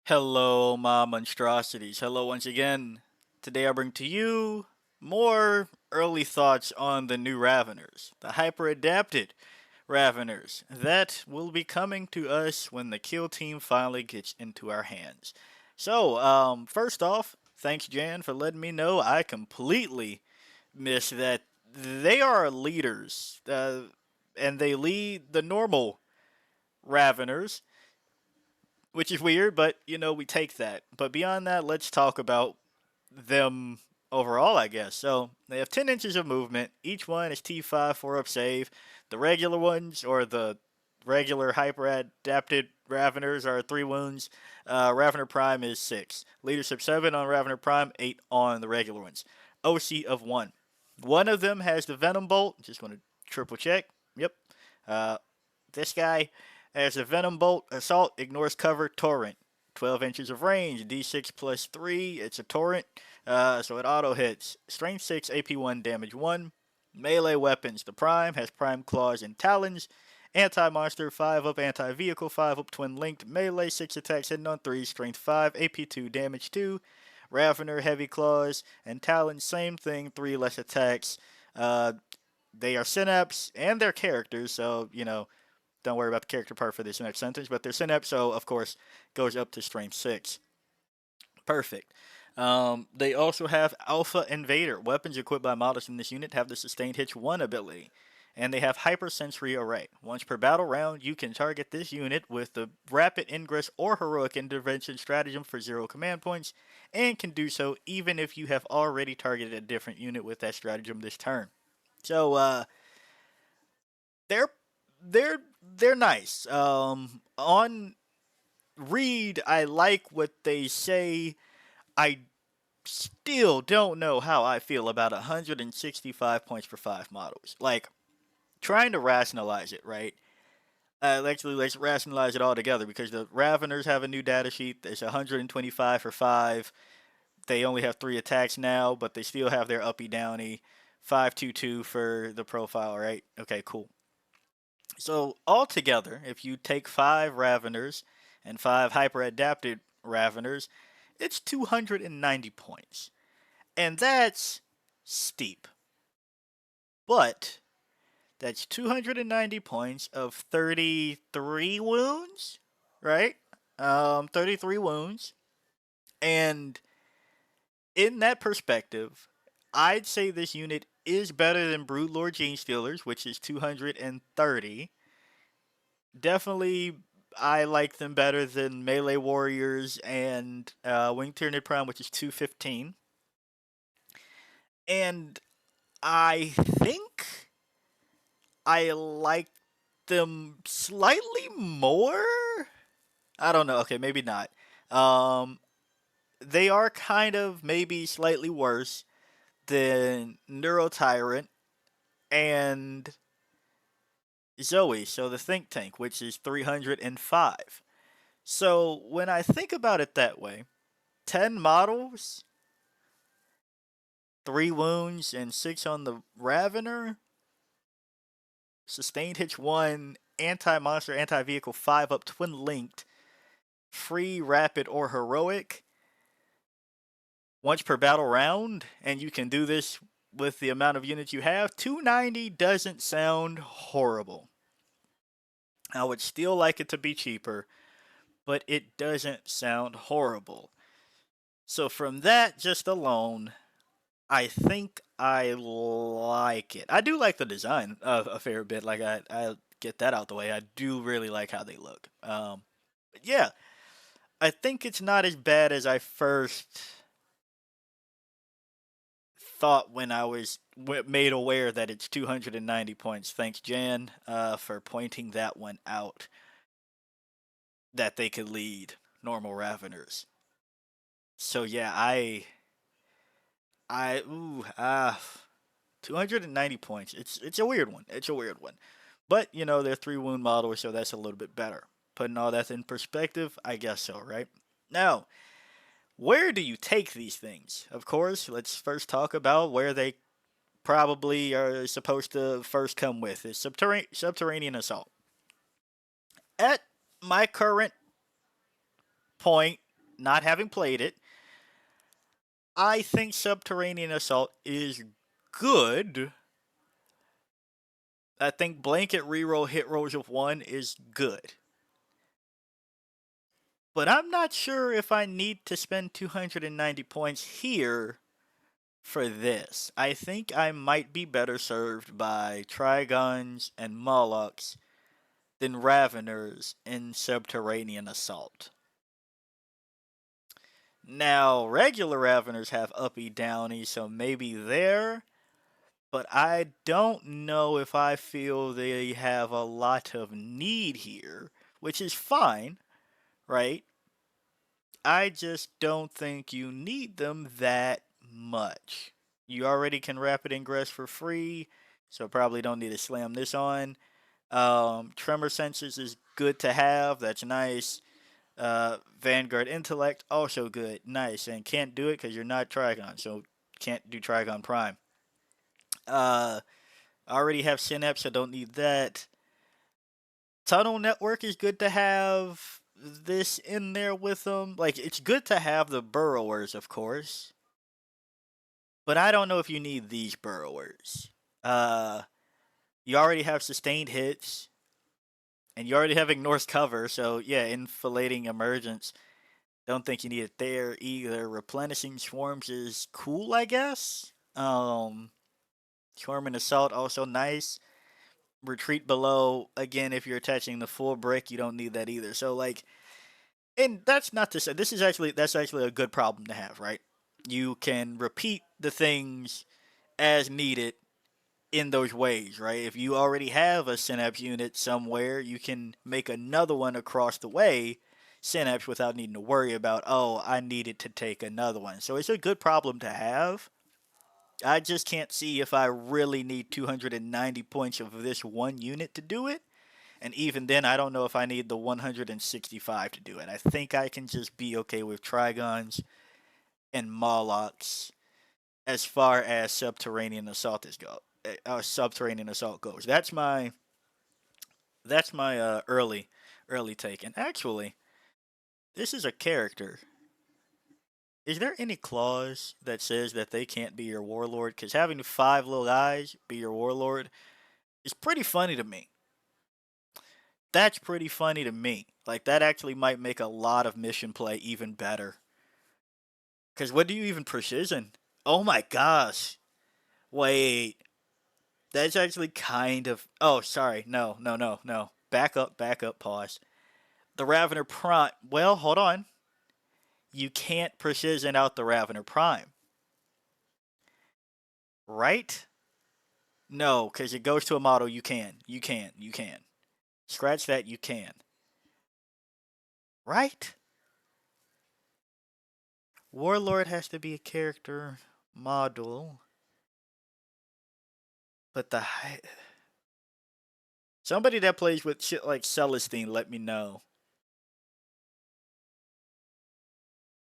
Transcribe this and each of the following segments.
Hello, my monstrosities. Hello once again. Today I bring to you more early thoughts on the new Raveners, the hyper-adapted Raveners that will be coming to us when the kill team finally gets into our hands. So, first off, thanks Jan for letting me know. I completely missed that they are leaders, and they lead the normal Raveners, which is weird, but we take that. But beyond that, let's talk about them overall, I guess. So they have 10 inches of movement. Each one is T5 4 up save. The regular ones, or the regular hyper adapted Raveners, are 3 wounds. Ravener Prime is 6. Leadership 7 on Ravener Prime, 8 on the regular ones. OC of 1. One of them has the Venom Bolt. Just want to triple check. Yep. Uh, this guy has a Venom Bolt, Assault, ignores cover, Torrent. 12 inches of range, D6 plus 3. It's a Torrent, so it auto hits. Strength 6, AP 1, damage 1. Melee weapons. The Prime has Prime Claws and Talons. Anti-monster, 5 up, anti-vehicle, 5 up, twin linked. Melee, 6 attacks hitting on 3, strength 5, AP 2, damage 2. Ravener, heavy claws, and Talons, same thing, 3 less attacks. They are Synapse and their characters, so, don't worry about the character part for this next sentence, but their Synapse, so, of course, goes up to strength 6. Perfect. They also have Alpha Invader. Weapons equipped by models in this unit have the Sustained Hits 1 ability. And they have Hypersensory Array. Once per battle round, you can target this unit with the Rapid Ingress or Heroic Intervention stratagem for 0 command points, and can do so even if you have already targeted a different unit with that stratagem this turn. So, they're they're nice. On read, I like what they say. I still don't know how I feel about 165 points for 5 models. Like, trying to rationalize it, right? Actually, let's rationalize it all together because the Raveners have a new data sheet. There's 125 for 5. They only have 3 attacks now, but they still have their uppy downy. 522 for the profile, right? Okay, cool. So, altogether, if you take 5 Raveners and 5 hyper adapted Raveners, it's 290 points. And that's steep. But that's 290 points of 33 wounds, right? 33 wounds. And in that perspective, I'd say this unit is better than Broodlord Genestealers, which is 230. Definitely, I like them better than Melee Warriors and Wing Tyranid Prime, which is 215. And I think I like them slightly more. I don't know. Okay, maybe not. Um, they are kind of maybe slightly worse than Neurotyrant and Zoe, so the Think Tank, which is 305. So when I think about it that way, 10 models, 3 wounds, and 6 on the Ravener, Sustained Hits 1, Anti-Monster, Anti-Vehicle 5 up, Twin Linked, free, rapid, or heroic once per battle round, and you can do this with the amount of units you have. 290 doesn't sound horrible. I would still like it to be cheaper, but it doesn't sound horrible. So from that just alone, I think I like it. I do like the design a fair bit. Like I get that out the way. I do really like how they look. But yeah, I think it's not as bad as I first thought when I was made aware that it's 290 points. Thanks, Jan, for pointing that one out. That they could lead normal Raveners. So yeah, I ooh 290 points. It's a weird one. It's a weird one. But they're 3 wound models, so that's a little bit better. Putting all that in perspective, I guess so, right? Now, where do you take these things? Of course, let's first talk about where they probably are supposed to first come with is subterranean assault. At my current point, not having played it, I think Subterranean Assault is good. I think blanket reroll hit rolls of 1 is good. But I'm not sure if I need to spend 290 points here for this. I think I might be better served by Trigons and Molochs than Raveners in Subterranean Assault. Now, regular Raveners have uppy downy, so maybe there, but I don't know if I feel they have a lot of need here, which is fine, right? I just don't think you need them that much. You already can rapid ingress for free, so probably don't need to slam this on. Tremor sensors is good to have. That's nice. Vanguard Intellect, also good. Nice. And can't do it because you're not Trigon, so can't do Trigon Prime. I already have Synapse, so don't need that. Tunnel Network is good to have this in there with them. Like, it's good to have the Burrowers, of course. But I don't know if you need these Burrowers. You already have sustained hits. And you already have Ignore's cover, so yeah, Infilating Emergence. Don't think you need it there either. Replenishing Swarms is cool, I guess. Swarm and Assault, also nice. Retreat Below, again, if you're attaching the full brick, you don't need that either. So, like, and that's not to say, that's actually a good problem to have, right? You can repeat the things as needed in those ways, right? If you already have a Synapse unit somewhere, you can make another one across the way, Synapse, without needing to worry about, oh, I needed to take another one. So it's a good problem to have. I just can't see if I really need 290 points of this one unit to do it. And even then, I don't know if I need the 165 to do it. I think I can just be okay with Trigons and Molochs as far as Subterranean Assault Subterranean Assault goes. That's my early take. And actually, this is a character. Is there any clause that says that they can't be your warlord? Because having 5 little guys be your warlord is pretty funny to me. That's pretty funny to me. Like, that actually might make a lot of mission play even better. Because what do you even precision? Oh my gosh. Wait. That's actually kind of. Oh, sorry. No. Back up, pause. The Ravener Prime. Well, hold on. You can't precision out the Ravener Prime. Right? No, because it goes to a model. You can. Scratch that, you can. Right? Warlord has to be a character model. But somebody that plays with shit like Celestine, let me know.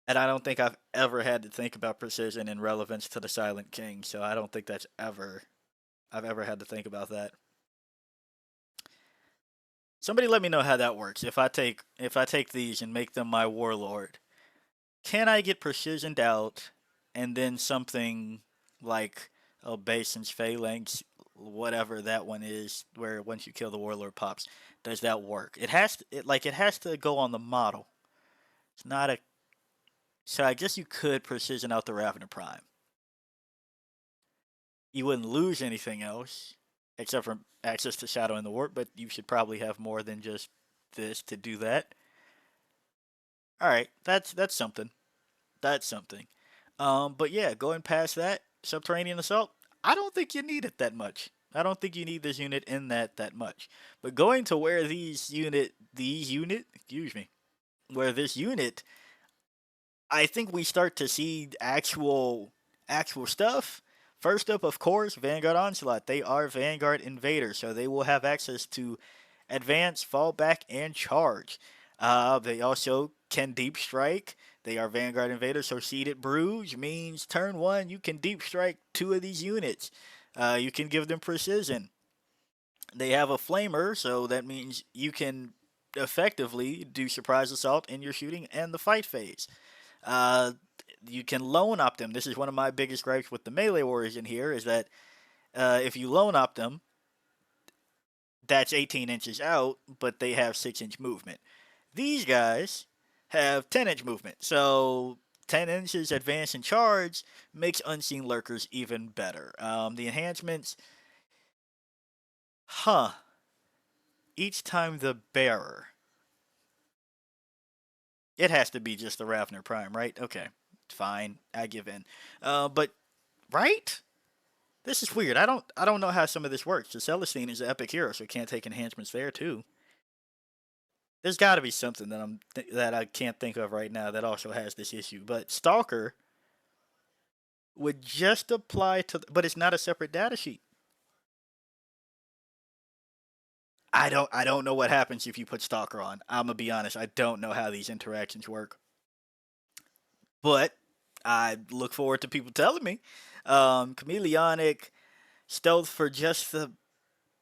And I don't think I've ever had to think about precision in relevance to the Silent King, so I don't think I've ever had to think about that. Somebody let me know how that works. If I take these and make them my warlord, can I get precisioned out and then something like Obeisance Phalanx, whatever that one is, where once you kill the warlord pops, does that work? It has to go on the model. It's not a. So I guess you could precision out the Ravener Prime. You wouldn't lose anything else except for access to Shadow in the Warp, but you should probably have more than just this to do that. All right, that's something. That's something. But yeah, going past that, Subterranean Assault, I don't think you need it that much. I don't think you need this unit in that much. But going to where where this unit, I think we start to see actual stuff. First up, of course, Vanguard Onslot. They are Vanguard Invaders, so they will have access to advance, fallback, and charge. They also can deep strike. They are Vanguard Invaders, so Seeded Bruise means turn 1, you can deep strike 2 of these units. You can give them precision. They have a Flamer, so that means you can effectively do surprise assault in your shooting and the fight phase. Uh, you can lone op them. This is one of my biggest gripes with the melee warriors in here is that if you lone op them, that's 18 inches out, but they have 6-inch movement. These guys have 10-inch movement, so 10 inches advance and charge makes unseen lurkers even better. The enhancements, huh? Each time the bearer, it has to be just the Ravner Prime, right? Okay, fine, I give in. But right? This is weird. I don't know how some of this works. The Celestine is an epic hero, so it can't take enhancements there too. There's got to be something that I can't think of right now that also has this issue. But Stalker would just apply to, but it's not a separate data sheet. I don't know what happens if you put Stalker on. I'm gonna be honest. I don't know how these interactions work, but I look forward to people telling me. Chameleonic stealth for just the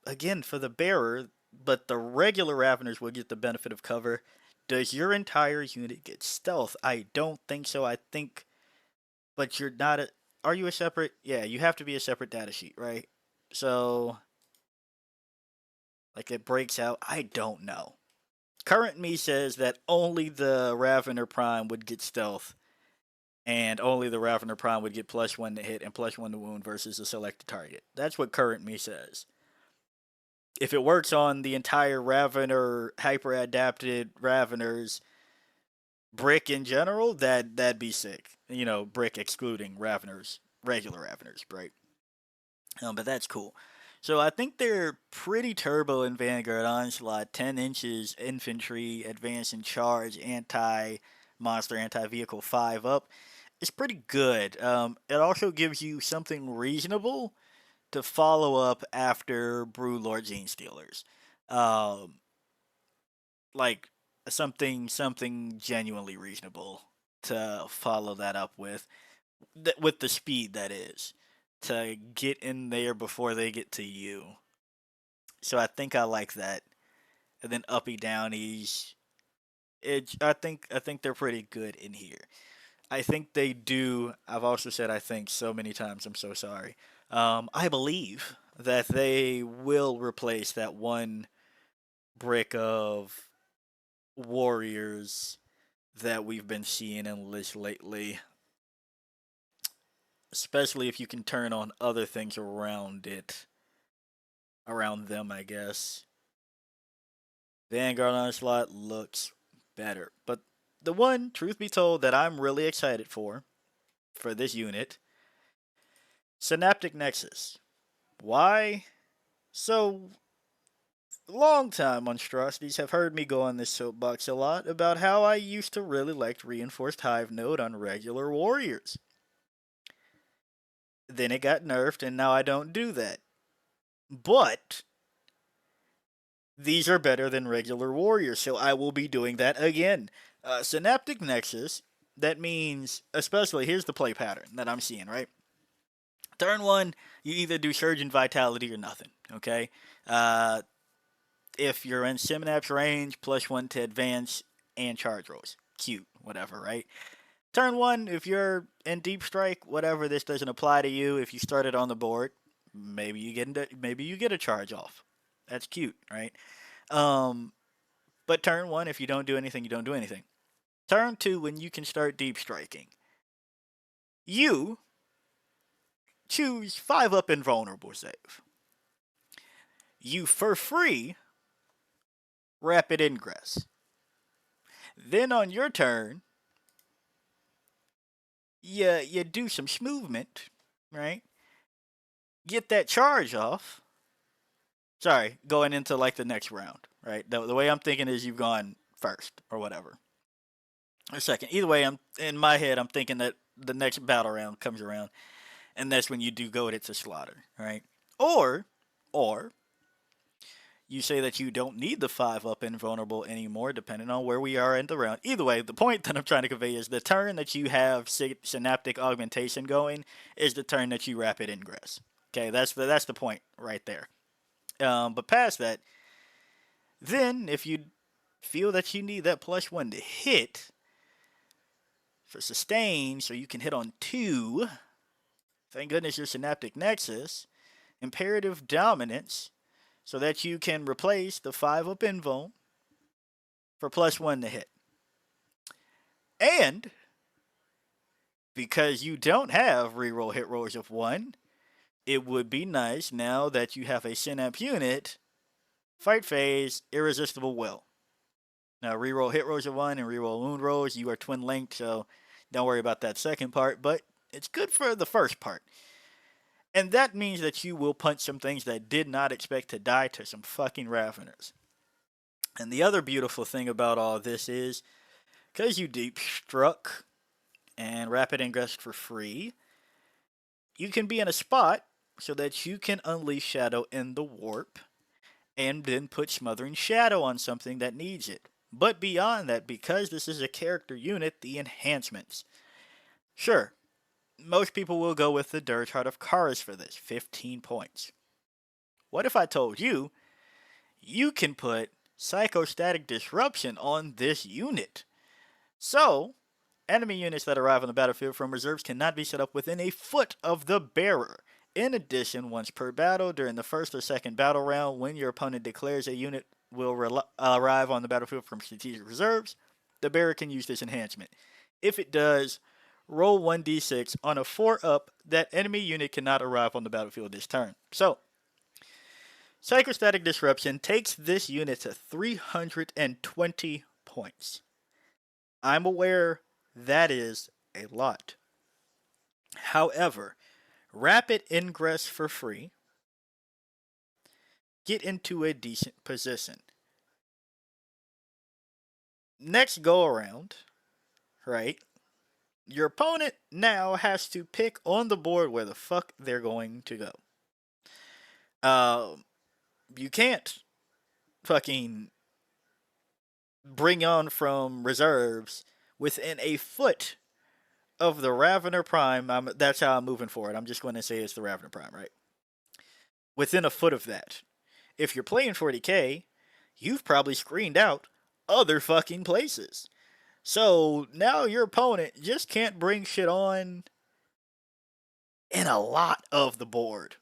again for the bearer, but the regular Raveners will get the benefit of cover. Does your entire unit get stealth? I don't think so. I think, but you're not a. Are you a separate? Yeah, you have to be a separate data sheet, right? So, like it breaks out. I don't know. Current me says that only the Ravener Prime would get stealth, and only the Ravener Prime would get +1 to hit and +1 to wound versus a selected target. That's what current me says. If it works on the entire Ravener hyper adapted Raveners brick in general, that'd be sick. You know, brick excluding Raveners, regular Raveners, right? But that's cool. So I think they're pretty turbo in Vanguard Onslot. 10 inches infantry, advance and charge, anti monster, anti vehicle 5 up. It's pretty good. It also gives you something reasonable to follow up after Brew Lord Gene Stealers. Um, like something genuinely reasonable to follow that up with the speed that is to get in there before they get to you. So I think I like that. And then uppy downies. I think they're pretty good in here. I think they do. I've also said I think so many times. I'm so sorry. I believe that they will replace that one brick of warriors that we've been seeing in lists lately, especially if you can turn on other things around them, I guess. Vanguard Onslot looks better. But the one, truth be told, that I'm really excited for this unit, Synaptic Nexus. Why? So, long time monstrosities have heard me go on this soapbox a lot about how I used to really like reinforced hive node on regular warriors. Then it got nerfed, and now I don't do that. But these are better than regular warriors, so I will be doing that again. Synaptic Nexus, that means, especially, here's the play pattern that I'm seeing, right? Turn one, you either do Surge and Vitality or nothing, okay? If you're in Synapse range, +1 to advance and charge rolls. Cute, whatever, right? Turn one, if you're in Deep Strike, whatever, this doesn't apply to you. If you started on the board, maybe you get a charge off. That's cute, right? Um, but turn one, if you don't do anything, you don't do anything. Turn two, when you can start deep striking, you choose 5 up invulnerable save. You for free rapid ingress. Then on your turn, you do some movement, right? Get that charge off. Sorry, going into like the next round, right? The way I'm thinking is you've gone first or whatever. Or second. Either way, I'm in my head I'm thinking that the next battle round comes around and that's when you do go to slaughter, right? Or you say that you don't need the 5 up invulnerable anymore, depending on where we are in the round. Either way, the point that I'm trying to convey is the turn that you have synaptic augmentation going is the turn that you rapid ingress. Okay, that's the point right there. But past that, then if you feel that you need that +1 to hit for sustain so you can hit on 2, thank goodness your Synaptic Nexus. Imperative Dominance so that you can replace the 5-up Invuln for +1 to hit. And because you don't have reroll hit rolls of 1, it would be nice now that you have a Synapse unit, fight phase, Irresistible Will. Now reroll hit rolls of 1 and reroll wound rolls, you are twin linked, so don't worry about that second part, but it's good for the first part. And that means that you will punch some things that did not expect to die to some fucking Raveners. And the other beautiful thing about all this is, because you deep struck and rapid ingress for free, you can be in a spot so that you can unleash Shadow in the warp and then put Smothering Shadow on something that needs it. But beyond that, because this is a character unit, the enhancements. Sure, most people will go with the Dirge Heart of Kharas for this, 15 points. What if I told you, you can put Psychostatic Disruption on this unit? So, enemy units that arrive on the battlefield from reserves cannot be set up within a foot of the bearer. In addition, once per battle, during the first or second battle round, when your opponent declares a unit will arrive on the battlefield from strategic reserves, the bearer can use this enhancement. If it does, roll 1d6 on a 4-up, that enemy unit cannot arrive on the battlefield this turn. So, Psychostatic Disruption takes this unit to 320 points. I'm aware that is a lot. However, rapid ingress for free, get into a decent position. Next go around, right? Your opponent now has to pick on the board where the fuck they're going to go. You can't fucking bring on from reserves within a foot of the Ravener Prime. That's how I'm moving forward. I'm just going to say it's the Ravener Prime, right? Within a foot of that. If you're playing 40k, you've probably screened out other fucking places. So now your opponent just can't bring shit on in a lot of the board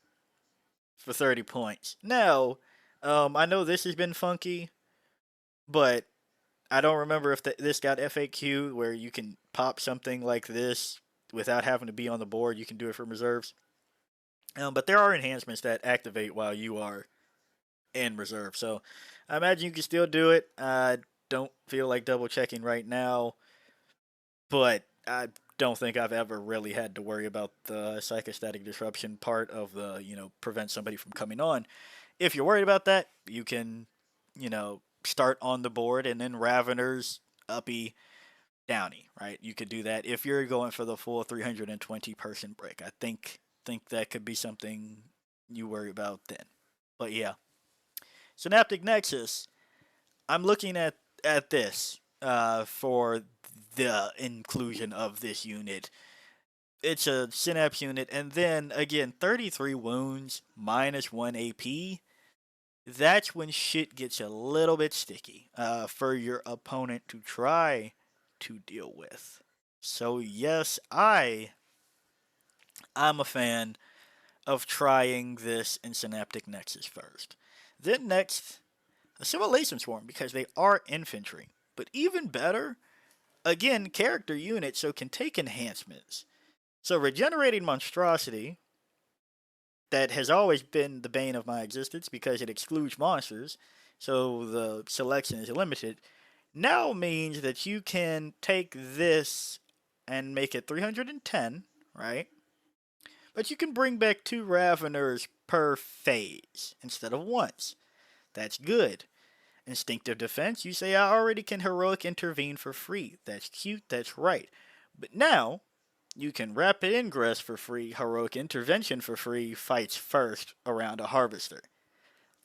for 30 points. Now, I know this has been funky, but I don't remember if this got FAQ where you can pop something like this without having to be on the board. You can do it from reserves. But there are enhancements that activate while you are in reserve. So I imagine you can still do it. I don't feel like double checking right now, but I don't think I've ever really had to worry about the Psychostatic Disruption part of the, prevent somebody from coming on. If you're worried about that, you can, start on the board and then Raveners, uppy, downy, right? You could do that if you're going for the full 320 person break. I think that could be something you worry about then. But yeah. Synaptic Nexus, I'm looking at this for the inclusion of this unit. It's a Synapse unit, and then again, 33 wounds, -1 AP. That's when shit gets a little bit sticky for your opponent to try to deal with. So yes, I'm a fan of trying this in Synaptic Nexus first. Then next, Assimilation Swarm, because they are infantry. But even better, again, character units, so can take enhancements. So Regenerating Monstrosity, that has always been the bane of my existence because it excludes monsters, so the selection is limited, now means that you can take this and make it 310, right? But you can bring back 2 Raveners per phase instead of once. That's good. Instinctive Defense, you say I already can Heroic Intervene for free. That's cute, that's right. But now, you can Rapid Ingress for free, Heroic Intervention for free, fights first around a Harvester.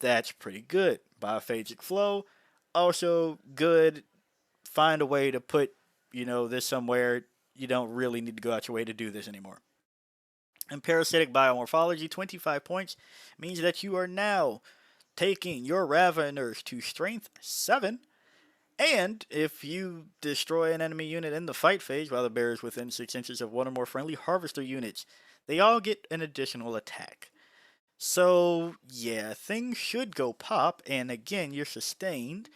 That's pretty good. Biophagic Flow, also good. Find a way to put, this somewhere. You don't really need to go out your way to do this anymore. And Parasitic Biomorphology, 25 points, means that you are now taking your Raveners to Strength 7 And if you destroy an enemy unit in the fight phase while the bear is within 6 inches of one or more friendly harvester units, they all get an additional attack. So, yeah, things should go pop, and again, you're sustained.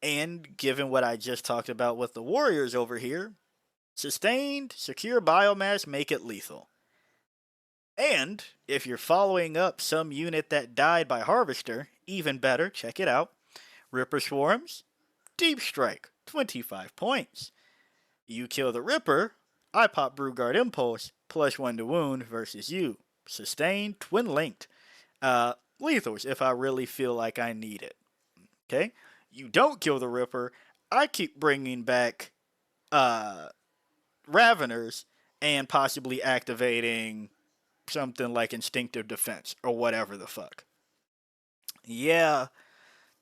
And given what I just talked about with the warriors over here, sustained, secure biomass make it lethal. And if you're following up some unit that died by harvester, even better, check it out. Ripper Swarms, Deep Strike, 25 points. You kill the Ripper, I pop Vanguard Impulse, +1 to wound versus you. Sustained, twin linked. Lethals if I really feel like I need it. Okay? You don't kill the Ripper, I keep bringing back Raveners and possibly activating something like Instinctive Defense or whatever the fuck. Yeah,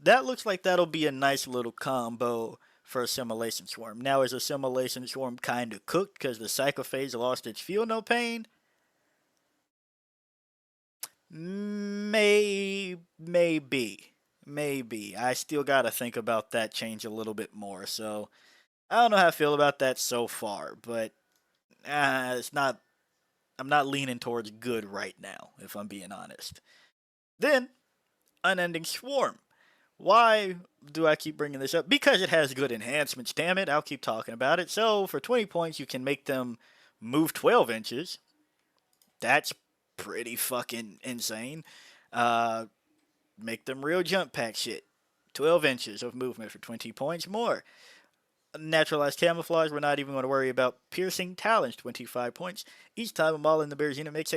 that looks like that'll be a nice little combo for Assimilation Swarm. Now, is Assimilation Swarm kind of cooked because the Psychophage lost its Feel No Pain? Maybe. I still gotta think about that change a little bit more. So I don't know how I feel about that so far, but it's not. I'm not leaning towards good right now, if I'm being honest. Then, Unending Swarm. Why do I keep bringing this up? Because it has good enhancements, damn it. I'll keep talking about it. So, for 20 points, you can make them move 12 inches. That's pretty fucking insane. Make them real jump pack shit. 12 inches of movement for 20 points more. Naturalized camouflage, we're not even going to worry about. Piercing talons, 25 points. Each time a model in the bear's unit makes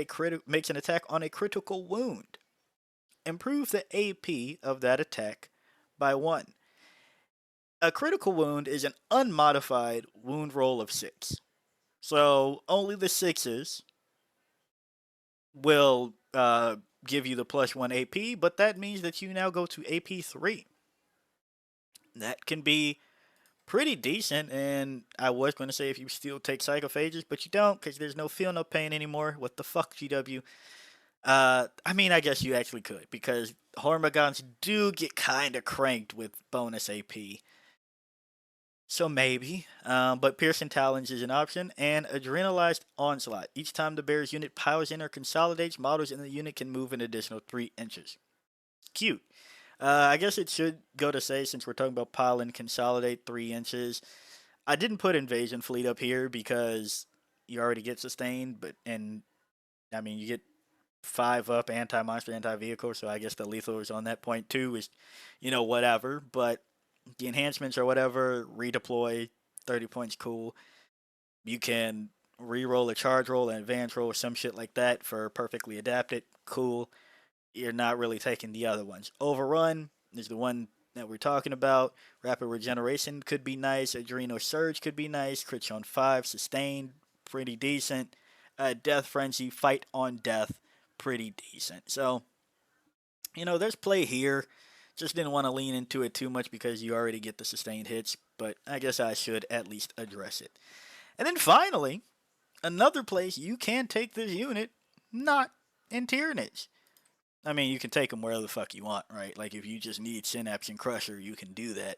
an attack on a critical wound. Improve the AP of that attack by 1. A critical wound is an unmodified wound roll of 6. So only the 6s will give you the +1 AP, but that means that you now go to AP 3. That can be pretty decent, and I was going to say if you still take Psychophages, but you don't because there's no Feel No Pain anymore. What the fuck, GW? I mean, I guess you actually could, because Hormagaunts do get kind of cranked with bonus AP. So maybe. But Piercing Talons is an option, and Adrenalized Onslot. Each time the bear's unit piles in or consolidates, models in the unit can move an additional 3 inches. Cute. I guess it should go to say, since we're talking about pile and consolidate 3 inches, I didn't put Invasion Fleet up here because you already get sustained, and I mean, you get 5 up anti-monster, anti-vehicle, so I guess the lethal is on that point too, is, whatever, but the enhancements or whatever, redeploy, 30 points, cool. You can re-roll a charge roll, an advance roll, or some shit like that for perfectly adapted, cool. You're not really taking the other ones. Overrun is the one that we're talking about. Rapid Regeneration could be nice. Adrenal Surge could be nice. Crit on 5. Sustained, pretty decent. Death Frenzy, Fight on Death, pretty decent. So, there's play here. Just didn't want to lean into it too much because you already get the sustained hits, but I guess I should at least address it. And then finally, another place you can take this unit, not in Tyranids. I mean, you can take them wherever the fuck you want, right? Like, if you just need Synapse and Crusher, you can do that.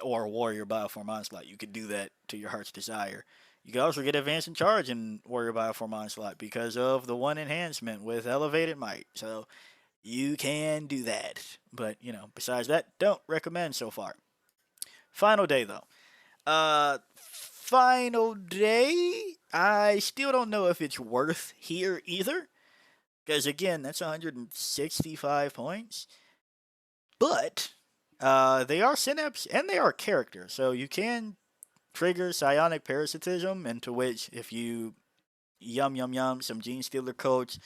Or Warrior Bioform Onslot, you could do that to your heart's desire. You can also get Advance and Charge in Warrior Bioform Onslot because of the 1 enhancement with Elevated Might. So, you can do that. But, besides that, don't recommend so far. Final day, though. Final day, I still don't know if it's worth here either. Because again, that's 165 points. But they are Synapse and they are character. So you can trigger Psionic Parasitism, into which if you yum some Gene Stealer coats,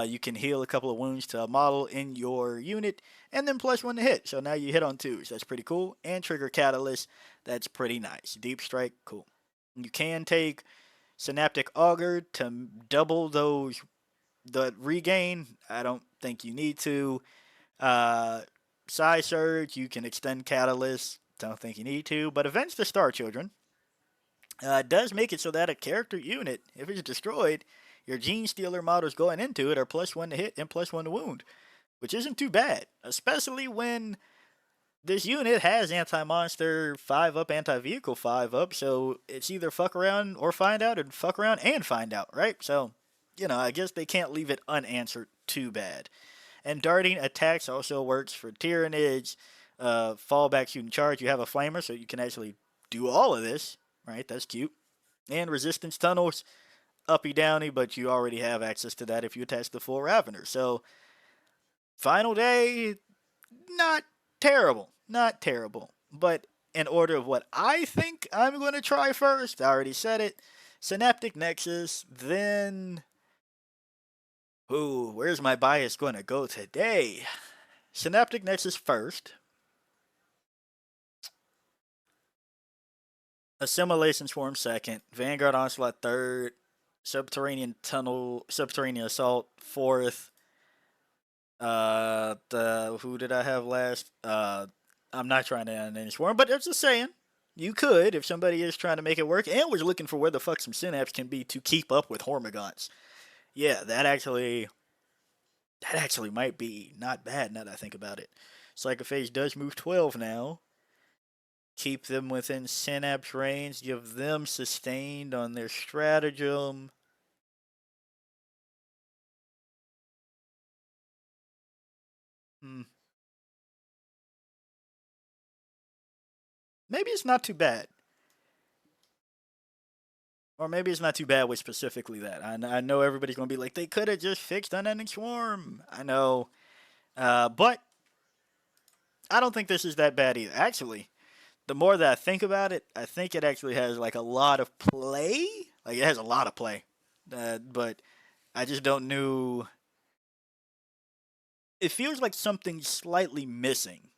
you can heal a couple of wounds to a model in your unit and then +1 to hit. So now you hit on 2s. That's pretty cool. And trigger Catalyst. That's pretty nice. Deep Strike, cool. You can take Synaptic Augur to double the regain. I don't think you need to. Psi Surge, you can extend Catalyst. Don't think you need to. But Avenge the Star Children does make it so that a character unit, if it's destroyed, your Gene Stealer models going into it are +1 to hit and +1 to wound, which isn't too bad, especially when this unit has anti-monster 5 up, anti-vehicle 5 up, so it's either fuck around or find out, or fuck around and find out, right? So, I guess they can't leave it unanswered too bad. And darting attacks also works for Tyranids. Fallback, shooting, charge. You have a flamer, so you can actually do all of this, right? That's cute. And resistance tunnels, uppy downy, but you already have access to that if you attach the full Ravener. So, final day, not terrible. Not terrible. But in order of what I think I'm going to try first, I already said it. Synaptic Nexus, then. Ooh, where's my bias going to go today? Synaptic Nexus first. Assimilation Swarm second. Vanguard Onslot third. Subterranean Assault fourth. Who did I have last? I'm not trying to Unending Swarm, but I'm just saying. You could, if somebody is trying to make it work and was looking for where the fuck some synapse can be to keep up with Hormagaunts. Yeah, that actually might be not bad now that I think about it. Psychophage does move 12 now. Keep them within synapse range. Give them sustained on their stratagem. Maybe it's not too bad. Or maybe it's not too bad with specifically that. I know everybody's going to be like, they could have just fixed Unending Swarm. I know. But I don't think this is that bad either. Actually, the more that I think about it, I think it actually has like a lot of play. Like it has a lot of play. But I just don't know. It feels like something's slightly missing.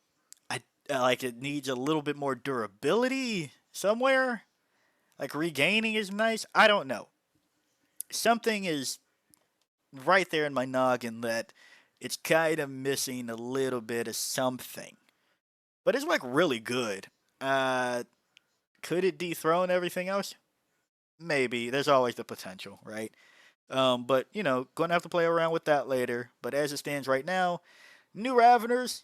Like it needs a little bit more durability somewhere. Like regaining is nice. I don't know. Something is right there in my noggin that it's kind of missing a little bit of something. But it's like really good. Could it dethrone everything else? Maybe. There's always the potential, right? But going to have to play around with that later. But as it stands right now, new Raveners,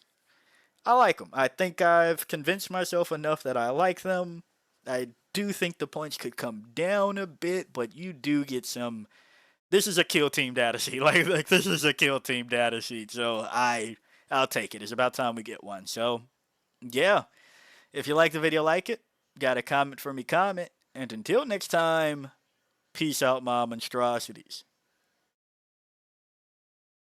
I like them. I think I've convinced myself enough that I like them. I do think the points could come down a bit, but you do get some. This is a kill team data sheet. Like this is a kill team data sheet. So I'll take it. It's about time we get one. So yeah, if you like the video, like it. Got a comment for me? Comment. And until next time, peace out, my monstrosities.